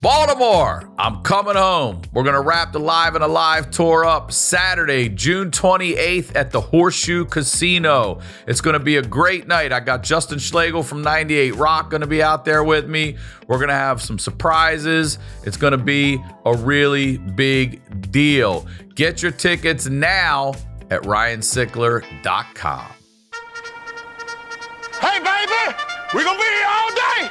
Baltimore, I'm coming home. We're going to wrap the Live and Alive tour up Saturday, June 28th at the Horseshoe Casino. It's going to be a great night. I got Justin Schlegel from 98 Rock going to be out there with me. We're going to have some surprises. It's going to be a really big deal. Get your tickets now at ryansickler.com. Hey, baby, we're going to be here all day.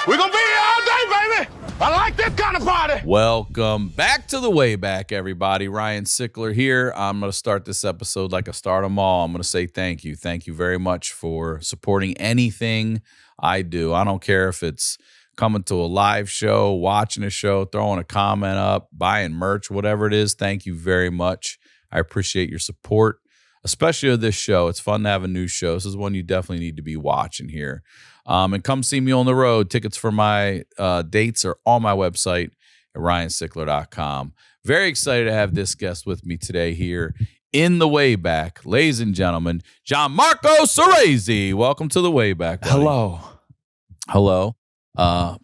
We're going to be here all day, baby. I like this kind of party. Welcome back to the Wayback, everybody. Ryan Sickler here. I'm going to start this episode like I start them all. I'm going to say thank you. Thank you very much for supporting anything I do. I don't care if it's coming to a live show, watching a show, throwing a comment up, buying merch, whatever it is. Thank you very much. I appreciate your support, especially of this show. It's fun to have a new show. This is one you definitely need to be watching here. And come see me on the road. Tickets for my dates are on my website at ryansickler.com. Very excited to have this guest with me today here in the Wayback. Ladies and gentlemen, Gianmarco Soresi. Welcome to the Wayback, buddy. Hello.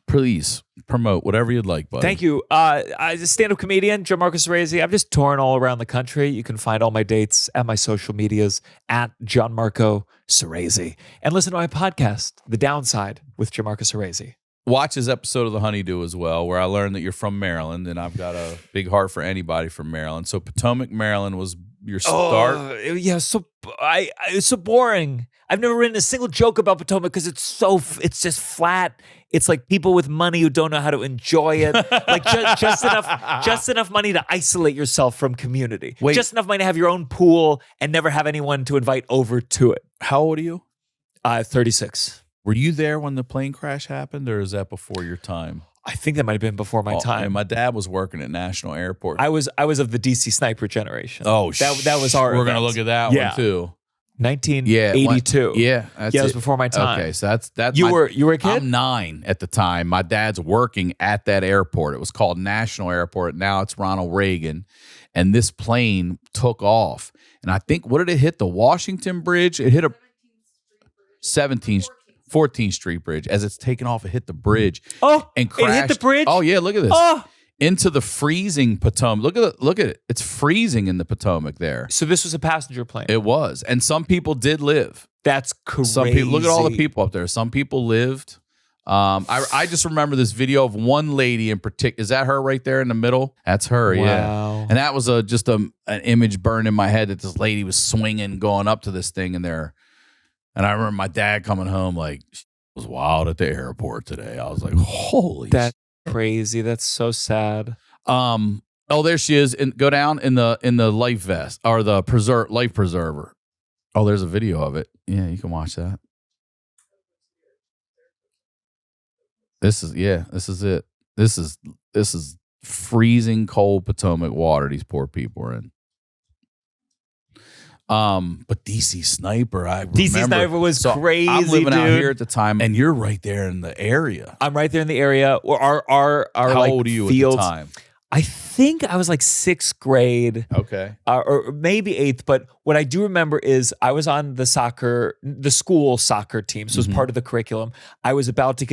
Please promote whatever you'd like, buddy. Thank you. As a stand-up comedian, Gianmarco Soresi. I'm just touring all around the country. You can find all my dates at my social medias at Gianmarco Soresi. And listen to my podcast, The Downside with Gianmarco Soresi. Watch his episode of The Honeydew as well, where I learned that you're from Maryland, and I've got a big heart for anybody from Maryland. So Potomac, Maryland was your start. Yeah, it's so boring. I've never written a single joke about Potomac because it's just flat. It's like people with money who don't know how to enjoy it. Like just enough money to isolate yourself from community. Wait. Just enough money to have your own pool and never have anyone to invite over to it. How old are you? 36. Were you there when the plane crash happened, or is that before your time? I think that might have been before my time. And my dad was working at National Airport. I was of the DC sniper generation. Oh, that was our We're going to event. look at that one too. 1982. Yeah, it was before my time. Okay, so that's you were a kid? I'm 9 at the time. My dad's working at that airport. It was called National Airport. Now it's Ronald Reagan. And this plane took off. And I think, what did it hit? The Washington Bridge? It hit a 14th Street Bridge. As it's taking off, it hit the bridge. Oh, and crashed. It hit the bridge? Oh, yeah, look at this. Oh. Into the freezing Potomac. Look at it. It's freezing in the Potomac there. So this was a passenger plane. It was. And some people did live. That's crazy. Some people, look at all the people up there. Some people lived. I just remember this video of one lady in particular. Is that her right there in the middle? That's her, wow. Yeah. And that was just an image burned in my head that this lady was swinging, going up to this thing in there. And I remember my dad coming home like, it was wild at the airport today. I was like, holy That's crazy. That's so sad. Oh, there she is. Go down in the life vest or the life preserver. Oh, there's a video of it. Yeah, you can watch that. This is it. This is freezing cold Potomac water these poor people are in. But DC Sniper, DC Sniper was crazy. I'm living dude. out here at the time, and you're right there in the area. I'm right there in the area. Or our How like old are you fields. at the time? I think I was like 6th grade. Okay. Or maybe 8th. But what I do remember is I was on the school soccer team. So it was part of the curriculum. I was about to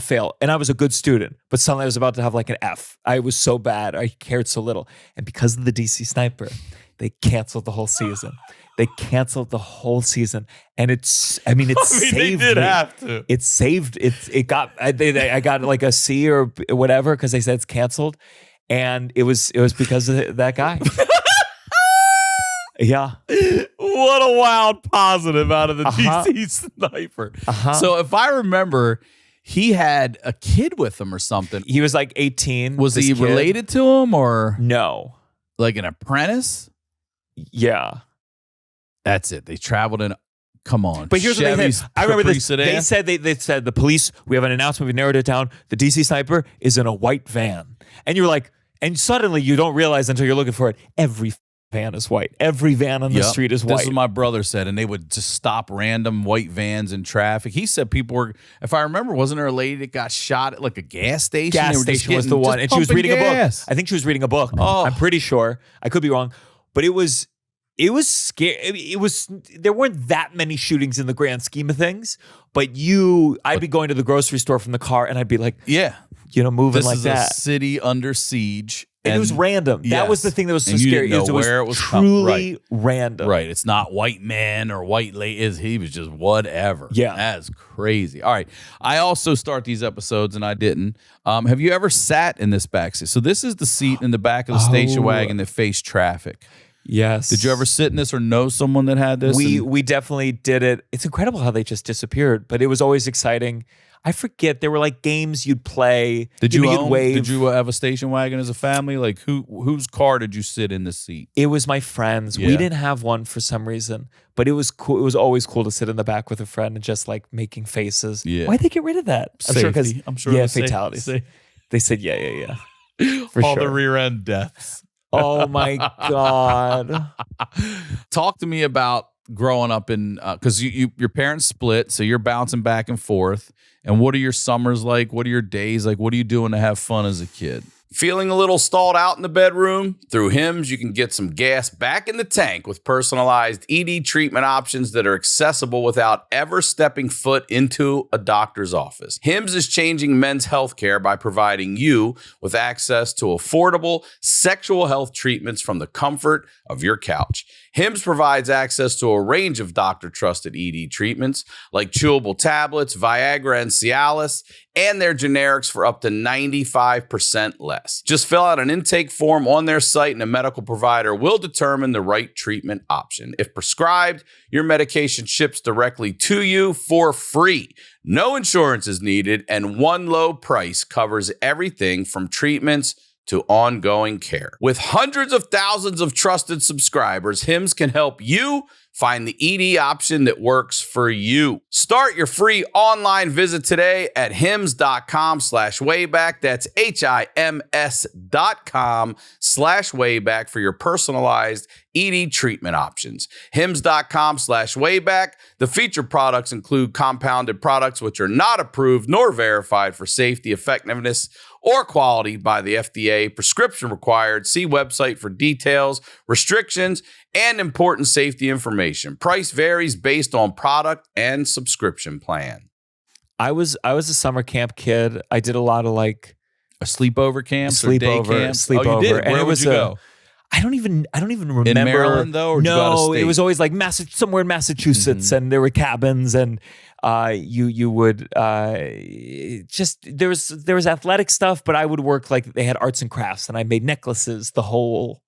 fail, and I was a good student, but suddenly I was about to have like an F. I was so bad. I cared so little. And because of the DC Sniper, they canceled the whole season. And it saved they did me. have to. It saved it. I got like a C or whatever because they said it's canceled, and it was because of that guy. Yeah. What a wild positive out of the DC Sniper. So if I remember, he had a kid with him or something. He was like 18. Was he related to him or no? Like an apprentice? Yeah. That's it. They traveled in. Come on. But here's what they said. I remember this. Sedan. They said the police, we have an announcement, we narrowed it down. The DC Sniper is in a white van. And you're like, and suddenly you don't realize until you're looking for it, every van is white. Every van on the street is white. This is what my brother said, and they would just stop random white vans in traffic. He said people were, if I remember, wasn't there a lady that got shot at like a gas station? Gas station was the one. And she was reading a book. I think she was reading a book. Oh. I'm pretty sure. I could be wrong. But it was It was scary. There weren't that many shootings in the grand scheme of things, but I'd be going to the grocery store from the car and I'd be like, yeah, moving this like is that. a city under siege. And it was random. That was the thing that was so scary. Didn't know where it was truly random. Right. It's not white man or white lady. He was just whatever. Yeah. That's crazy. All right. I also start these episodes, and I didn't. Have you ever sat in this back seat? So this is the seat in the back of the station wagon that faced traffic. Yes. Did you ever sit in this or know someone that had this? We definitely did it. It's incredible how they just disappeared, but it was always exciting. I forget, there were like games you'd play. Did you have a station wagon as a family? Like whose car did you sit in the seat? It was my friend's. Yeah. We didn't have one for some reason, but it was cool. It was always cool to sit in the back with a friend and just like making faces. Yeah. Why'd they get rid of that? I'm sure. Yeah, fatalities. They said, yeah. For all sure. the rear end deaths. Oh my God. Talk to me about growing up in, because your parents split, so you're bouncing back and forth. And what are your summers like? What are your days like? What are you doing to have fun as a kid? Feeling a little stalled out in the bedroom? Through Hims, you can get some gas back in the tank with personalized ED treatment options that are accessible without ever stepping foot into a doctor's office. Hims is changing men's healthcare by providing you with access to affordable sexual health treatments from the comfort of your couch. Hims provides access to a range of doctor-trusted ED treatments like chewable tablets, Viagra and Cialis, and their generics for up to 95% less. Just fill out an intake form on their site and a medical provider will determine the right treatment option. If prescribed, your medication ships directly to you for free. No insurance is needed, and one low price covers everything from treatments to ongoing care. With hundreds of thousands of trusted subscribers, Hims can help you find the ED option that works for you. Start your free online visit today at hims.com/wayback. That's HIMS.com/wayback for your personalized ED treatment options. hims.com/wayback. The featured products include compounded products which are not approved nor verified for safety, effectiveness, or quality by the FDA. Prescription required. See website for details, restrictions, and important safety information. Price varies based on product and subscription plan. I was a summer camp kid. I did a lot of like a sleepover camps or day camps. Sleepover. Oh, you did? And Where would you go? I don't even remember. In Maryland though, or did you go out of no, state? it was always like somewhere in Massachusetts, and there were cabins, and you would just there was athletic stuff, but I would work like they had arts and crafts, and I made necklaces the whole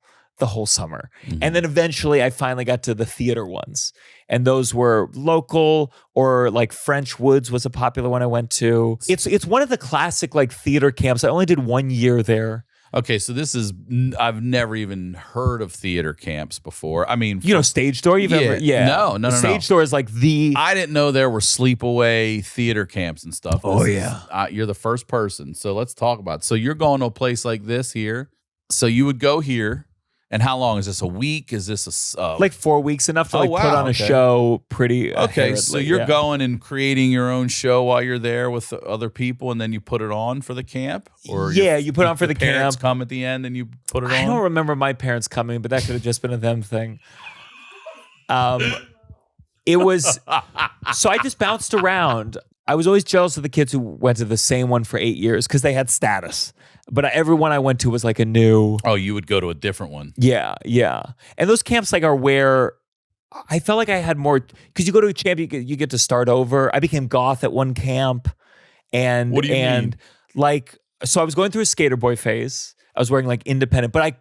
summer. And then eventually I finally got to the theater ones, and those were local, or like French Woods was a popular one I went to. It's one of the classic like theater camps. I only did 1 year there. Okay, so I've never even heard of theater camps before. I mean, Stage Door? No. Stage Door is like I didn't know there were sleepaway theater camps and stuff. You're the first person. So let's talk about it. So you're going to a place like this here. So you would go here. And how long is this? A week? Is this like 4 weeks? Enough to put on a show pretty hurriedly. So you're going and creating your own show while you're there with other people, and then you put it on for the camp? Or you put it on for the parents camp. Come at the end and you put it on? I don't remember my parents coming, but that could have just been a them thing. It was so I just bounced around. I was always jealous of the kids who went to the same one for 8 years because they had status. But everyone I went to was like a new. Oh, you would go to a different one. Yeah. And those camps like are where I felt like I had more, because you go to a camp, you get to start over. I became goth at one camp, and what do you mean? Like, so I was going through a skater boy phase. I was wearing like independent, but I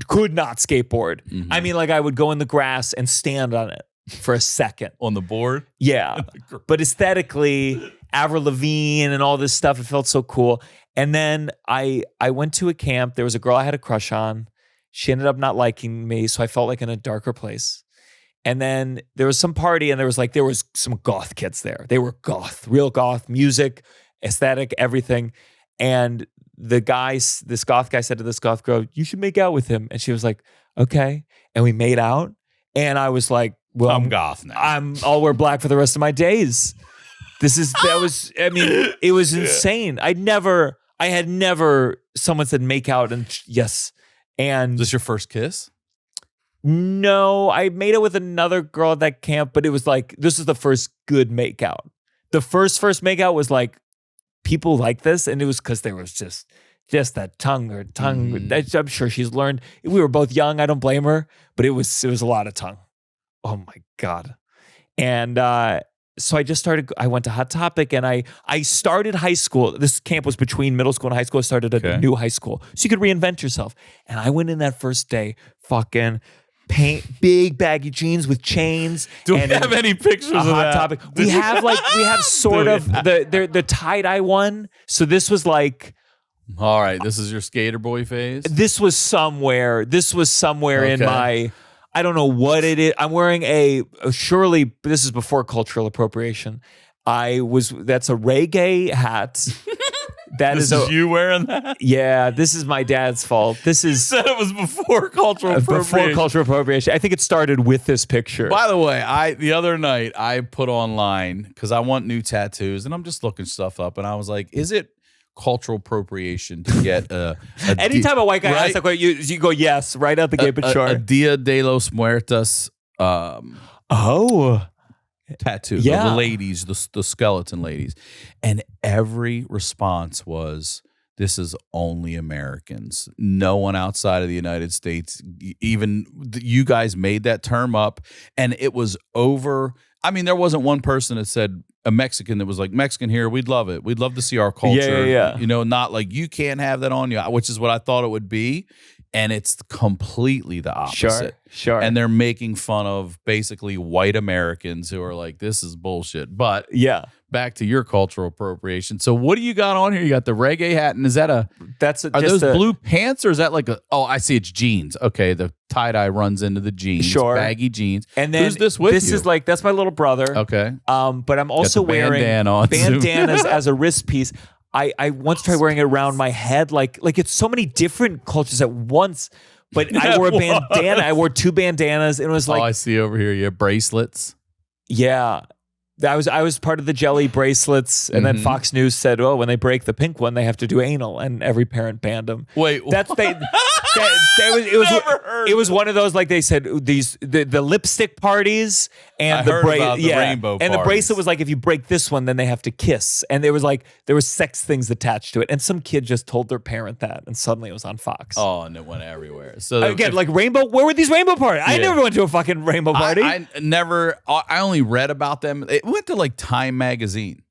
could not skateboard. Mm-hmm. I mean, like I would go in the grass and stand on it for a second. On the board? Yeah. But aesthetically, Avril Lavigne and all this stuff, it felt so cool. And then I went to a camp. There was a girl I had a crush on. She ended up not liking me, so I felt like in a darker place. And then there was some party, and there was some goth kids there. They were goth, real goth, music, aesthetic, everything. And this goth guy said to this goth girl, "You should make out with him." And she was like, "Okay." And we made out. And I was like, well, I'm goth now. I'll wear black for the rest of my days. It was insane. I had never, someone said make out, and yes. And was this your first kiss? No, I made it with another girl at that camp, but it was like, this is the first good makeout. The first makeout was like, people like this, and it was because there was just that tongue. I'm sure she's learned. We were both young. I don't blame her, but it was a lot of tongue. Oh my God. And so I went to Hot Topic, and I started high school. This camp was between middle school and high school. I started a new high school, so you could reinvent yourself. And I went in that first day, fucking big baggy jeans with chains. Do we have any pictures of Hot that? Topic? We have sort of the tie-dye one. So this was like, all right, this is your skater boy phase? This was somewhere in my, I don't know what it is. I'm wearing surely this is before cultural appropriation. That's a reggae hat. This is you wearing that? Yeah, this is my dad's fault. This is said it was before cultural appropriation. Before cultural appropriation. I think it started with this picture. By the way, the other night I put online because I want new tattoos, and I'm just looking stuff up, and I was like, is it cultural appropriation to get anytime a white guy asks that question, you go yes right out the gate, but sure. A Dia de los Muertos tattoo. Yeah. The ladies, the skeleton ladies. And every response was, this is only Americans. No one outside of the United States, even you guys made that term up, and it was over. I mean, there wasn't one person that said, a Mexican that was like, Mexican here, we'd love it. We'd love to see our culture. Yeah. You know, not like, you can't have that on you, which is what I thought it would be. And it's completely the opposite. Sure. And they're making fun of basically white Americans who are like, this is bullshit. But yeah, back to your cultural appropriation. So what do you got on here? You got the reggae hat, and is that are those blue pants, or is that like I see it's jeans. Okay, the tie-dye runs into the jeans. Sure. Baggy jeans. And then who's this with this you? is like, that's my little brother. Okay. But I'm also wearing bandanas as a wrist piece. I once tried wearing it around my head, like it's so many different cultures at once. But I wore a bandana. I wore 2 bandanas, and it was like, I see over here. You have bracelets. Yeah, I was part of the jelly bracelets, and then Fox News said, "Oh, when they break the pink one, they have to do anal," and every parent banned them. Wait, it was one of those, like they said, the lipstick parties and the rainbow and the parties. bracelet was like, if you break this one, then they have to kiss, and there was sex things attached to it, and some kid just told their parent that, and suddenly it was on Fox. Oh, and it went everywhere. So again, like rainbow. Where were these rainbow parties? I never went to a fucking rainbow party. I only read about them. It went to like Time magazine.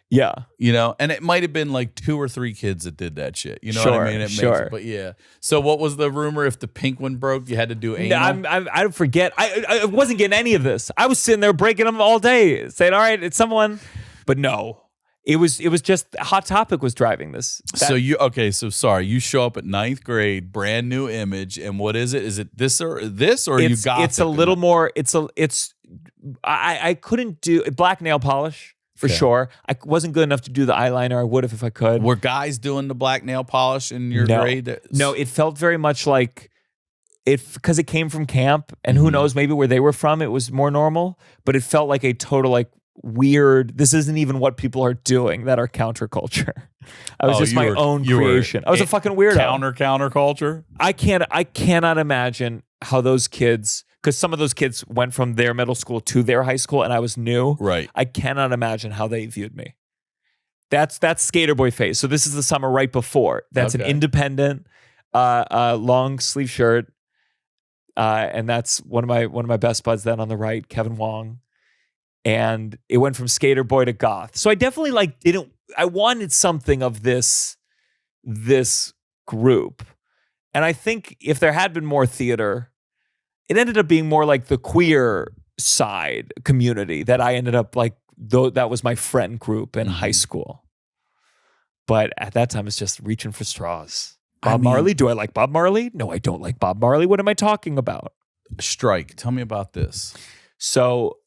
Yeah. You know, and it might have been like 2 or 3 kids that did that shit. You know what I mean? Sure. But yeah. So what was the rumor? If the pink one broke, you had to do anal? I forget. I wasn't getting any of this. I was sitting there breaking them all day, saying, all right, it's someone. But no. It was just Hot Topic was driving this. So sorry. You show up at 9th grade, brand new image, and what is it? Is it this or you got it's a little more, I couldn't do black nail polish. For sure. I wasn't good enough to do the eyeliner. I would have if I could. Were guys doing the black nail polish in your grade? No, it felt very much like because it came from camp, and who knows, maybe where they were from, it was more normal, but it felt like a total like weird, this isn't even what people are doing that are counterculture. I was just my own creation. I was a fucking weirdo. Counterculture? I cannot imagine how those kids, because some of those kids went from their middle school to their high school, and I was new. Right. I cannot imagine how they viewed me. That's skater boy phase. So this is the summer right before. That's an independent long sleeve shirt, and that's one of my best buds then on the right, Kevin Wong, and it went from skater boy to goth. So I definitely I wanted something of this group, and I think if there had been more theater, it ended up being more like the queer side community that I ended up like, though that was my friend group in high school. But at that time, it's just reaching for straws. Bob Marley? Do I like Bob Marley? No, I don't like Bob Marley. What am I talking about? Strike. Tell me about this. So,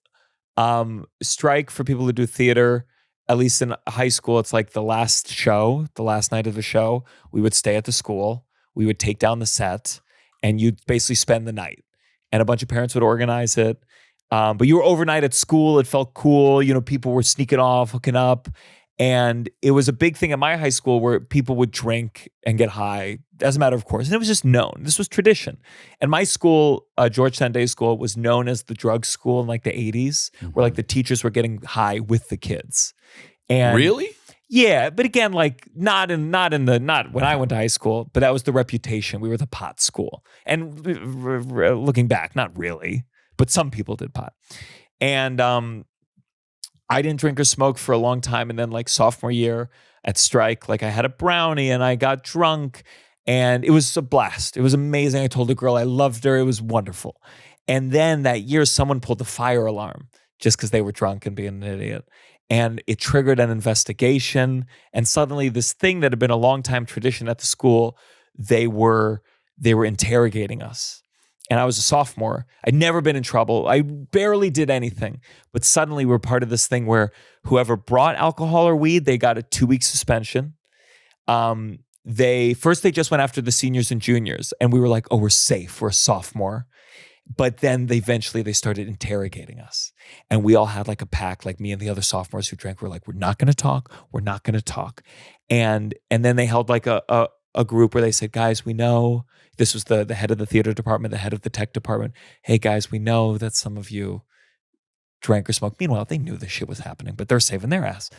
Strike, for people who do theater, at least in high school, it's like the last night of the show, we would stay at the school, we would take down the set, and you'd basically spend the night. And a bunch of parents would organize it. But you were overnight at school. It felt cool. You know, people were sneaking off, hooking up. And it was a big thing at my high school where people would drink and get high as a matter of course. And it was just known. This was tradition. And my school, Georgetown Day School, was known as the drug school in like the 80s, where like the teachers were getting high with the kids. And Really? yeah, but again, like not when I went to high school, but that was the reputation. We were the pot school. And looking back, not really, but some people did pot. And I didn't drink or smoke for a long time. And then like sophomore year at Strike, like I had a brownie and I got drunk and it was a blast. It was amazing. I told a girl I loved her. It was wonderful. And then that year, someone pulled the fire alarm just because they were drunk and being an idiot. And it triggered an investigation. And suddenly this thing that had been a long time tradition at the school, they were interrogating us. And I was a sophomore. I'd never been in trouble. I barely did anything. But suddenly we're part of this thing where whoever brought alcohol or weed, they got a 2-week suspension. They just went after the seniors and juniors. And we were like, oh, we're safe. We're a sophomore. But then they started interrogating us. And we all had like a pact, like me and the other sophomores who drank, were like, we're not going to talk. We're not going to talk. And then they held like a group where they said, guys, we know, this was the head of the theater department, the head of the tech department. Hey guys, we know that some of you drank or smoked. Meanwhile, they knew this shit was happening, but they're saving their ass.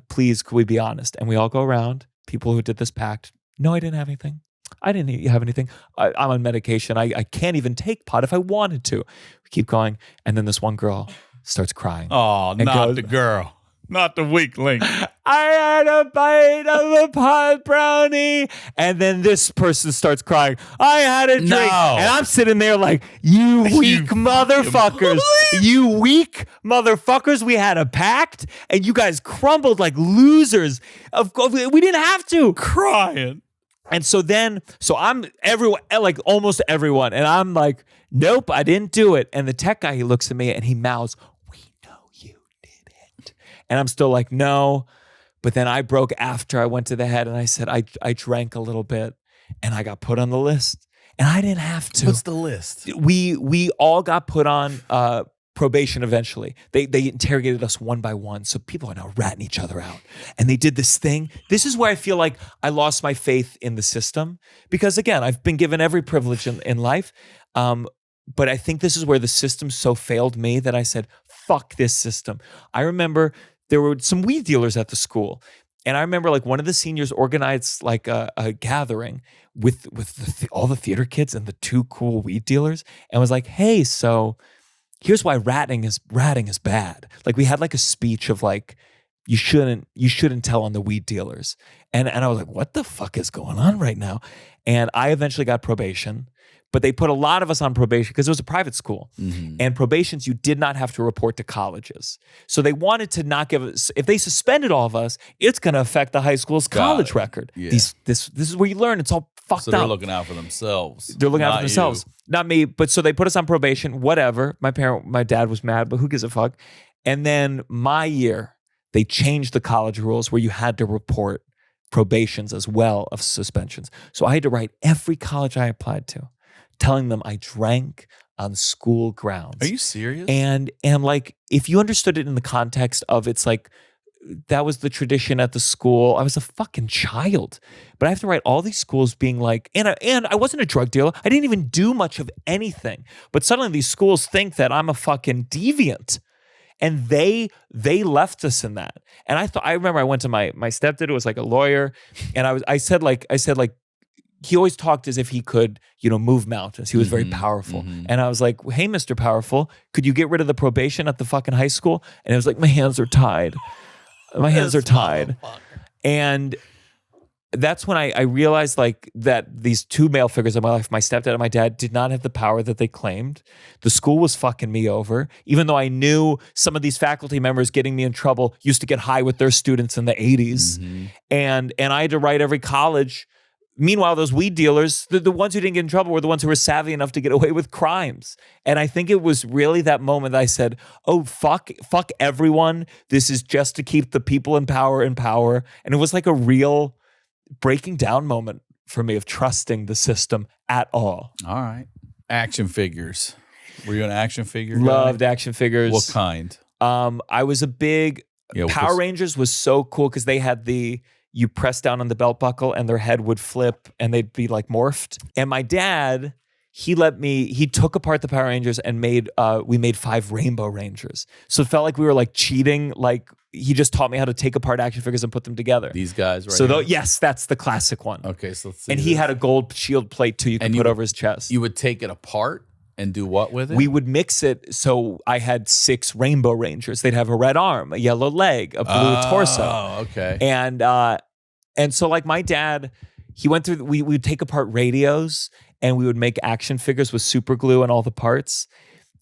Please, could we be honest? And we all go around, people who did this pact. No, I didn't have anything. I didn't have anything. I'm on medication. I can't even take pot if I wanted to. We keep going. And then this one girl starts crying. Oh, not the girl. Not the weak link. I had a bite of a pot brownie. And then this person starts crying. I had a drink. No. And I'm sitting there like, you weak motherfuckers. You weak motherfuckers. We had a pact and you guys crumbled like losers. Of course, we didn't have to. Crying. And so I'm everyone, like almost everyone. And I'm like, nope, I didn't do it. And the tech guy, he looks at me and he mouths, we know you did it. And I'm still like, no. But then I broke after I went to the head and I said, I drank a little bit and I got put on the list. And I didn't have to. What's the list? We all got put on probation eventually. They interrogated us one by one. So people are now ratting each other out. And they did this thing. This is where I feel like I lost my faith in the system. Because again, I've been given every privilege in life. But I think this is where the system so failed me that I said, fuck this system. I remember there were some weed dealers at the school. And I remember like one of the seniors organized like a gathering with all the theater kids and the 2 cool weed dealers. And was like, hey, so here's why ratting is bad. Like we had like a speech of like, you shouldn't tell on the weed dealers. And I was like, what the fuck is going on right now? And I eventually got probation, but they put a lot of us on probation because it was a private school. Mm-hmm. And probations, you did not have to report to colleges. So they wanted to not give us, if they suspended all of us, it's going to affect the high school's college record. Yeah. This is where you learn it's all fucked up. So they're looking out for themselves. They're looking out for themselves. Not me. But so they put us on probation, whatever. My dad was mad, but who gives a fuck? And then my year, they changed the college rules where you had to report probations as well of suspensions. So I had to write every college I applied to, telling them I drank on school grounds. Are you serious? And like, if you understood it in the context of it's like, that was the tradition at the school. I was a fucking child. But I have to write all these schools being like, and I wasn't a drug dealer. I didn't even do much of anything. But suddenly these schools think that I'm a fucking deviant. And they left us in that. And I remember I went to my stepdad, who was like a lawyer. And I said like, he always talked as if he could, move mountains. He was very powerful. Mm-hmm. And I was like, hey, Mr. Powerful, could you get rid of the probation at the fucking high school? And it was like, my hands are tied. My hands are tied. And that's when I realized like that these 2 male figures in my life, my stepdad and my dad, did not have the power that they claimed. The school was fucking me over, even though I knew some of these faculty members getting me in trouble used to get high with their students in the 80s. Mm-hmm. And I had to write every college. Meanwhile, those weed dealers, the ones who didn't get in trouble were the ones who were savvy enough to get away with crimes. And I think it was really that moment that I said, oh, fuck everyone. This is just to keep the people in power. And it was like a real breaking down moment for me of trusting the system at all. All right. Action figures. Were you an action figure guy? Loved action figures. What kind? I was a big Yeah, Power Rangers was so cool because they had you press down on the belt buckle and their head would flip and they'd be like morphed. And my dad, he took apart the Power Rangers and we made 5 Rainbow Rangers. So it felt like we were like cheating. Like he just taught me how to take apart action figures and put them together. These guys, right? So yes, that's the classic one. Okay, so let's see. And he had a gold shield plate too. You could put over his chest. You would take it apart and do what with it? We would mix it. So I had 6 Rainbow Rangers. They'd have a red arm, a yellow leg, a blue torso. Oh, okay. And so like my dad, he went through, we would take apart radios and we would make action figures with super glue and all the parts.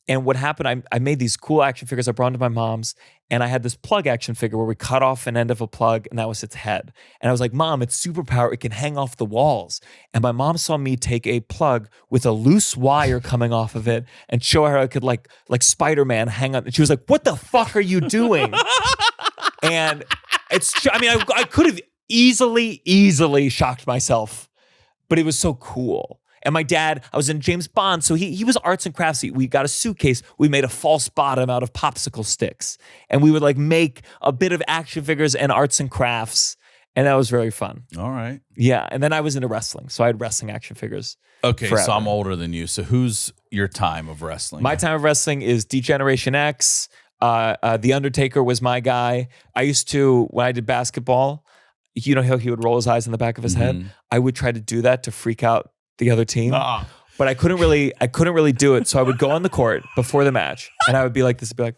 And what happened, I made these cool action figures. I brought them to my mom's and I had this plug action figure where we cut off an end of a plug and that was its head. And I was like, Mom, it's superpower. It can hang off the walls. And my mom saw me take a plug with a loose wire coming off of it and show her I could like Spider-Man hang on. And she was like, what the fuck are you doing? And I could have easily shocked myself, but it was so cool. And my dad, I was in James Bond, so he was arts and crafts. We got a suitcase. We made a false bottom out of popsicle sticks. And we would like make a bit of action figures and arts and crafts. And that was very fun. All right. Yeah. And then I was into wrestling. So I had wrestling action figures. Okay, forever. so I'm older than you. So who's your time of wrestling? My time of wrestling is D-Generation X. The Undertaker was my guy. I used to, when I did basketball, you know how he would roll his eyes in the back of his head? I would try to do that to freak out the other team. But I couldn't really do it. So I would go on the court before the match and I would be like this, I'd be like,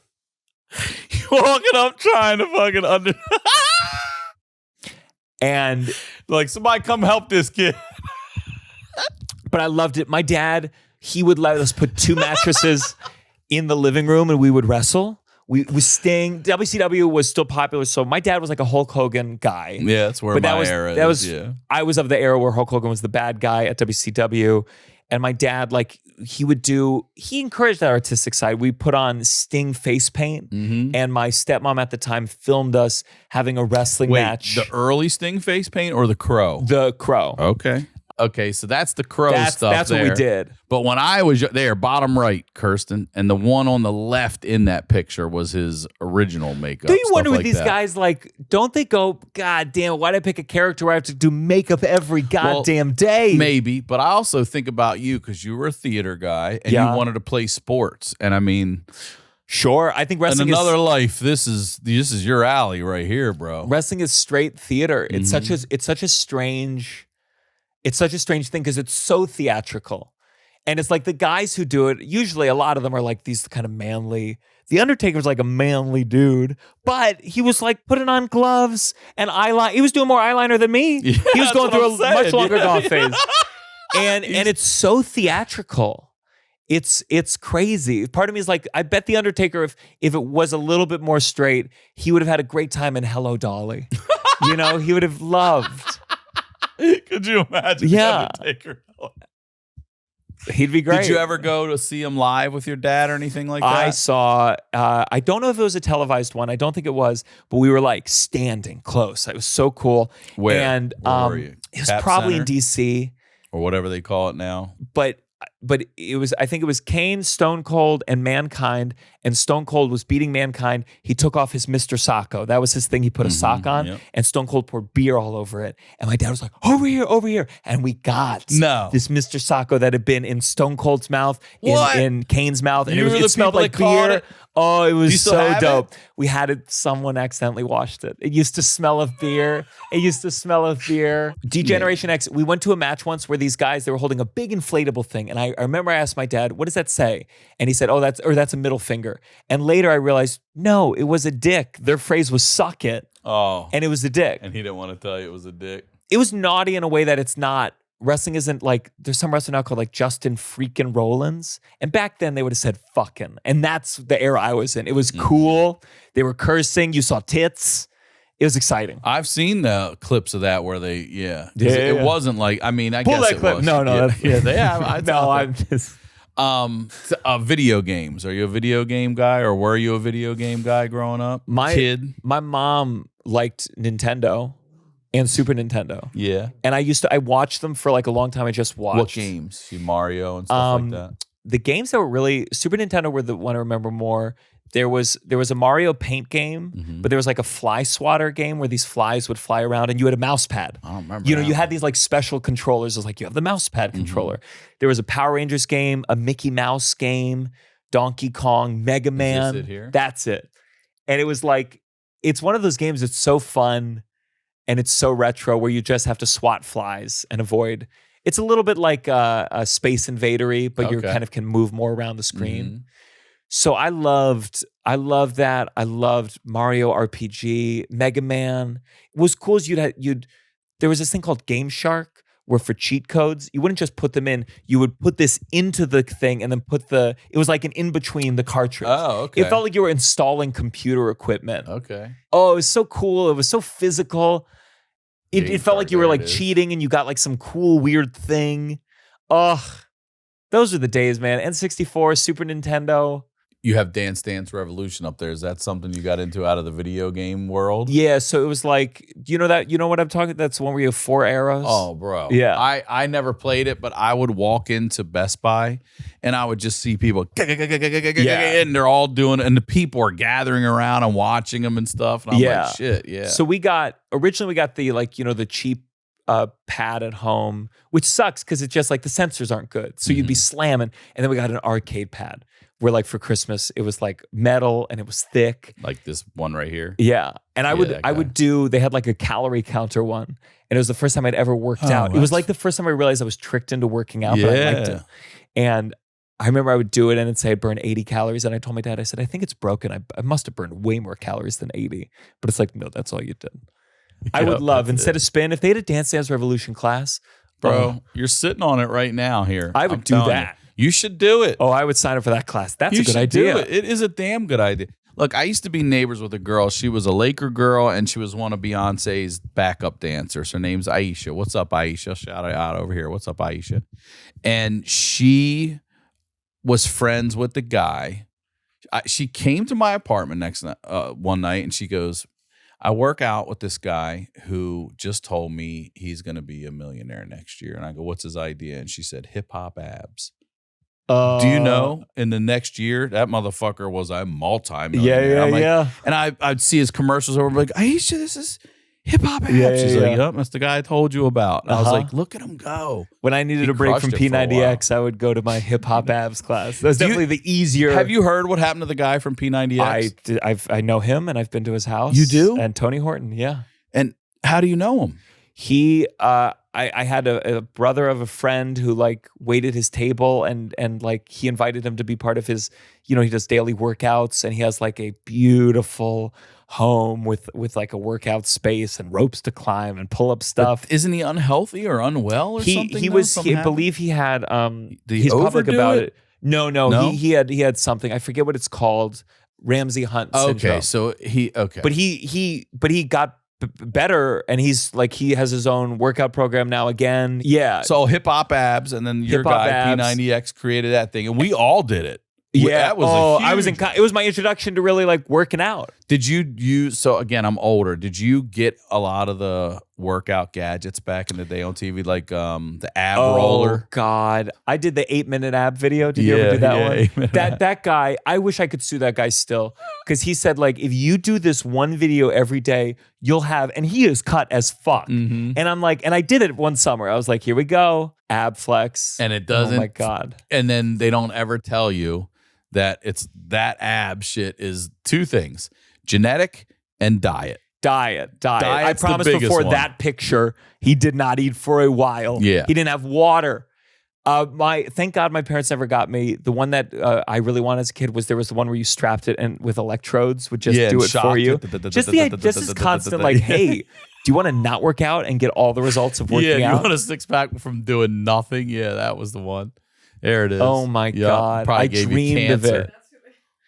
walking up trying to fucking under and like somebody come help this kid. But I loved it. My dad, he would let us put 2 mattresses in the living room and we would wrestle. We Sting, WCW was still popular, so my dad was like a Hulk Hogan guy. Yeah, that's where my era is. I was of the era where Hulk Hogan was the bad guy at WCW, and my dad, like, he encouraged that artistic side. We put on Sting face paint, and my stepmom at the time filmed us having a wrestling match. The early Sting face paint or the Crow? The Crow. Okay, so that's the Crow stuff. That's what we did. But when I was there, bottom right, Kirsten, and the one on the left in that picture was his original makeup. Do you wonder with like these that. guys, like, don't they go, God damn, why did I pick a character where I have to do makeup every goddamn day? Maybe, but I also think about you because you were a theater guy and you wanted to play sports. And I mean, sure, I think wrestling in another life, this is your alley right here, bro. Wrestling is straight theater. It's such a strange thing because it's so theatrical. And it's like the guys who do it, usually a lot of them are like these kind of manly. The Undertaker was like a manly dude, but he was like putting on gloves and eyeliner. He was doing more eyeliner than me. Yeah, he was going through a much longer golf phase. And it's so theatrical. It's crazy. Part of me is like, I bet the Undertaker, if it was a little bit more straight, he would have had a great time in Hello Dolly. You know, he would have loved. Could you imagine the Undertaker? He'd be great. Did you ever go to see him live with your dad or anything like that? I saw, I don't know if it was a televised one. I don't think it was, but we were like standing close. It was so cool. Where? And Where were you? it was Cap probably Center? in DC. Or whatever they call it now. But it was, I think it was Kane, Stone Cold, and Mankind. And Stone Cold was beating Mankind. He took off his Mr. Socko. That was his thing. He put a sock on, and Stone Cold poured beer all over it. And my dad was like, over here. And we got this Mr. Socko that had been in Stone Cold's mouth, in Kane's mouth. And it smelled like beer. Oh, it was so dope. We had it. Someone accidentally washed it. It used to smell of beer. D-Generation X, we went to a match once where these guys, they were holding a big inflatable thing. And I remember I asked my dad, what does that say? And he said, oh, that's a middle finger. And later I realized, no, it was a dick. Their phrase was suck it. Oh. And it was a dick. And he didn't want to tell you it was a dick. It was naughty in a way that it's not. Wrestling isn't like, there's some wrestler now called like Justin freaking Rollins. And back then they would have said fucking. And that's the era I was in. It was cool. They were cursing. You saw tits. It was exciting. I've seen the clips of that where they, it wasn't like, I mean, I Pull guess that it clip. was. No. They have. I'm just. Video games. Are you a video game guy or were you a video game guy growing up? My mom liked Nintendo and Super Nintendo. Yeah. And I watched them for like a long time. I just watched. What games? Mario and stuff like that? The games that were really, Super Nintendo were the one I remember more. There was a Mario Paint game, but there was like a fly swatter game where these flies would fly around, and you had a mouse pad. I don't remember. You had these like special controllers. It was like you have the mouse pad controller. There was a Power Rangers game, a Mickey Mouse game, Donkey Kong, Mega Man. Is this it here? That's it. And it was like, it's one of those games that's so fun and it's so retro where you just have to swat flies and avoid. It's a little bit like a Space Invader-y, but you kind of can move more around the screen. So I loved that. I loved Mario RPG, Mega Man. It was cool as there was this thing called Game Shark where for cheat codes, you wouldn't just put them in, you would put this into the thing and then it was like an in-between the cartridge. Oh, okay. It felt like you were installing computer equipment. Okay. Oh, it was so cool. It was so physical. It felt like you were like cheating and you got like some cool weird thing. Ugh. Those are the days, man. N64, Super Nintendo. You have Dance Dance Revolution up there. Is that something you got into out of the video game world? Yeah, so it was like, you know what I'm talking? That's the one where you have 4 arrows. Oh, bro. Yeah. I never played it, but I would walk into Best Buy and I would just see people and they're all doing it, and the people are gathering around and watching them and stuff. And I'm like, shit, yeah. So originally we got the the cheap pad at home, which sucks because it's just like the sensors aren't good. So you'd be slamming, and then we got an arcade pad where like for Christmas it was like metal and it was thick, like this one right here. Yeah, and I would do. They had like a calorie counter one, and it was the first time I'd ever worked out. It was like the first time I realized I was tricked into working out, but I liked it. And I remember I would do it and it'd say I'd burn 80 calories, and I told my dad, I said, I think it's broken. I must have burned way more calories than 80, but it's like, no, that's all you did. I would love, instead of spin, if they had a Dance Dance Revolution class, bro, you're sitting on it right now here. I would do that. You should do it. Oh, I would sign up for that class. That's a good idea. It is a damn good idea. Look, I used to be neighbors with a girl. She was a Laker girl, and she was one of Beyonce's backup dancers. Her name's Aisha. What's up, Aisha? Shout out over here. What's up, Aisha? And she was friends with the guy. She came to my apartment one night, and she goes, I work out with this guy who just told me he's going to be a millionaire next year. And I go, what's his idea? And she said, hip hop abs. Do you know in the next year, that motherfucker was a multi-millionaire? Yeah. And I'd see his commercials over, like, Aisha, this is hip hop abs. She's like, yep, that's the guy I told you about. And I was like, look at him go. When I needed a break from P90X, I would go to my hip hop abs class. That's definitely the easier. Have you heard what happened to the guy from P90X? I know him, and I've been to his house. You do? And Tony Horton, yeah. And how do you know him? He, I had a brother of a friend who like waited his table, and like he invited him to be part of his, he does daily workouts, and he has like a beautiful home with like a workout space and ropes to climb and pull up stuff. But isn't he unhealthy or unwell or something? I believe he had he's public about it. No. He had something. I forget what it's called. Ramsey Hunt syndrome. Okay, so But he got better, and he's like, he has his own workout program now again. Yeah. So hip hop abs, and then your guy P90X created that thing, and we all did it. Yeah. That was it was my introduction to really like working out. Did you use, so again, I'm older. Did you get a lot of the workout gadgets back in the day on TV, like the ab roller? Oh God. I did the 8-minute ab video. Did you ever do that one? That guy, I wish I could sue that guy still. Because he said, like, if you do this one video every day, you'll have, and he is cut as fuck. And I'm like, and I did it one summer. I was like, here we go. Abflex. And it doesn't. Oh my God. And then they don't ever tell you that that ab shit is 2 things: genetic and diet. I promised before that picture, he did not eat for a while. Yeah. He didn't have water. Thank God my parents never got me. The one that I really wanted as a kid was, there was the one where you strapped it and with electrodes would just do it for you. Just this constant like, hey, do you want to not work out and get all the results of working out? Yeah, you want a 6-pack from doing nothing? Yeah, that was the one. There it is. Oh my God. I dreamed of it.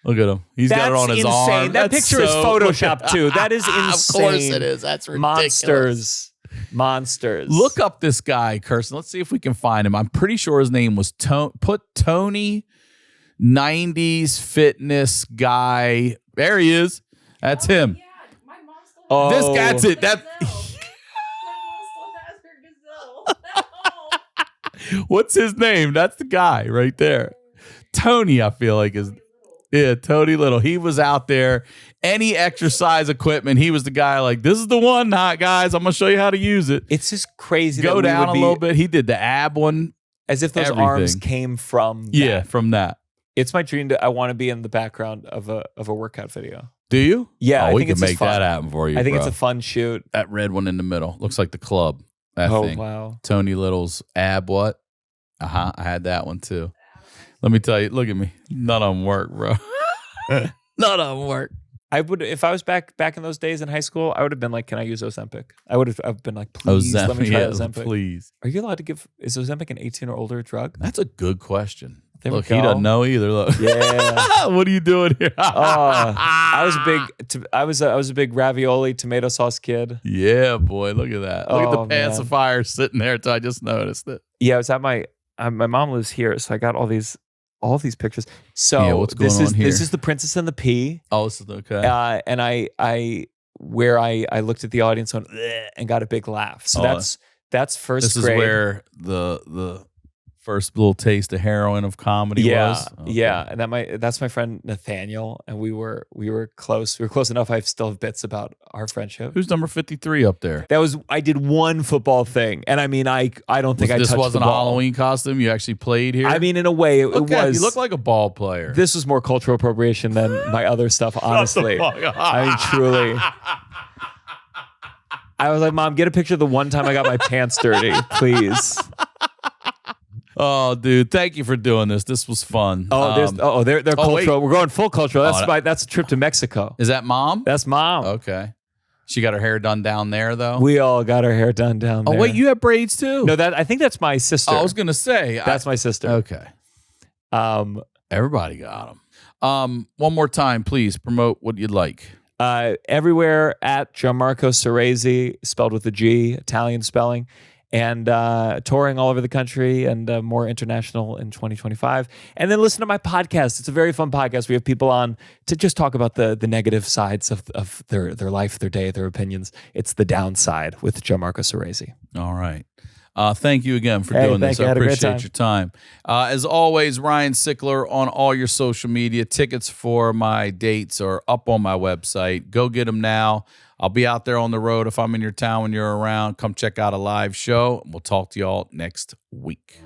Look at him. He's got it on his arm. That picture is Photoshopped too. That is insane. Of course it is. That's ridiculous. Monsters. Look up this guy, Kirsten. Let's see if we can find him. I'm pretty sure his name was Put Tony 90s fitness guy. There he is. That's him. Yeah, my mom still has That's it. my mom still has her gazelle at home. What's his name? That's the guy right there. Tony, I feel like is. Yeah, Tony Little. He was out there. Any exercise equipment, he was the guy like, this is the one, guys. I'm going to show you how to use it. It's just crazy. Go down a little bit. He did the ab one. As if those arms came from that. Yeah, from that. It's my dream I want to be in the background of a workout video. Do you? Yeah, I we think can it's make just fun. that happen for you. I think bro. it's a fun shoot. That red one in the middle looks like the club. That thing. Wow. Tony Little's ab what? I had that one too. Let me tell you. Look at me. None of them work, bro. None of them work. I would, if I was back in those days in high school, I would have been like, "Can I use Ozempic?" I've been like, "Please, let me try Ozempic." Please. Are you allowed to give? Is Ozempic an 18 or older drug? That's a good question. There Look, we he go. doesn't know either. Look. Yeah. What are you doing here? I was a big ravioli tomato sauce kid. Yeah, boy. Look at that. Look at the Oh, man. pacifier sitting there. I just noticed it. Yeah, I was at my mom lives here, so I got all these pictures. So Yeah, what's going on here? This is the Princess and the Pea. Oh, this is okay. And I looked at the audience and got a big laugh. So that's first This grade. is where the first little taste of heroin of comedy was. Okay. Yeah, and that's my friend Nathaniel, and we were close. We were close enough. I still have bits about our friendship. Who's number 53 up there? I did one football thing, and I mean, I don't think This touched wasn't the a ball. Halloween costume. You actually played here. I mean, in a way, it was. You look like a ball player. This was more cultural appropriation than my other stuff, honestly. I mean, truly. I was like, Mom, get a picture of the one time I got my pants dirty, please. Oh, dude, thank you for doing this. This was fun. They're cultural. wait. We're going full cultural. That's a trip to Mexico. Is that Mom? That's Mom. Okay. She got her hair done down there, though? We all got our hair done down there. Oh, wait, you have braids, too? No, I think that's my sister. I was going to say. That's my sister. Okay. Everybody got them. One more time, please, promote what you'd like. Everywhere at Gianmarco Soresi, spelled with a G, Italian spelling, and touring all over the country and more international in 2025. And then listen to my podcast. It's a very fun podcast. We have people on to just talk about the negative sides of their life, their day, their opinions. It's The Downside with Gianmarco Soresi. All right. Thank you again for doing this. I appreciate your time. As always, Ryan Sickler on all your social media. Tickets for my dates are up on my website. Go get them now. I'll be out there on the road. If I'm in your town when you're around, come check out a live show. We'll talk to y'all next week.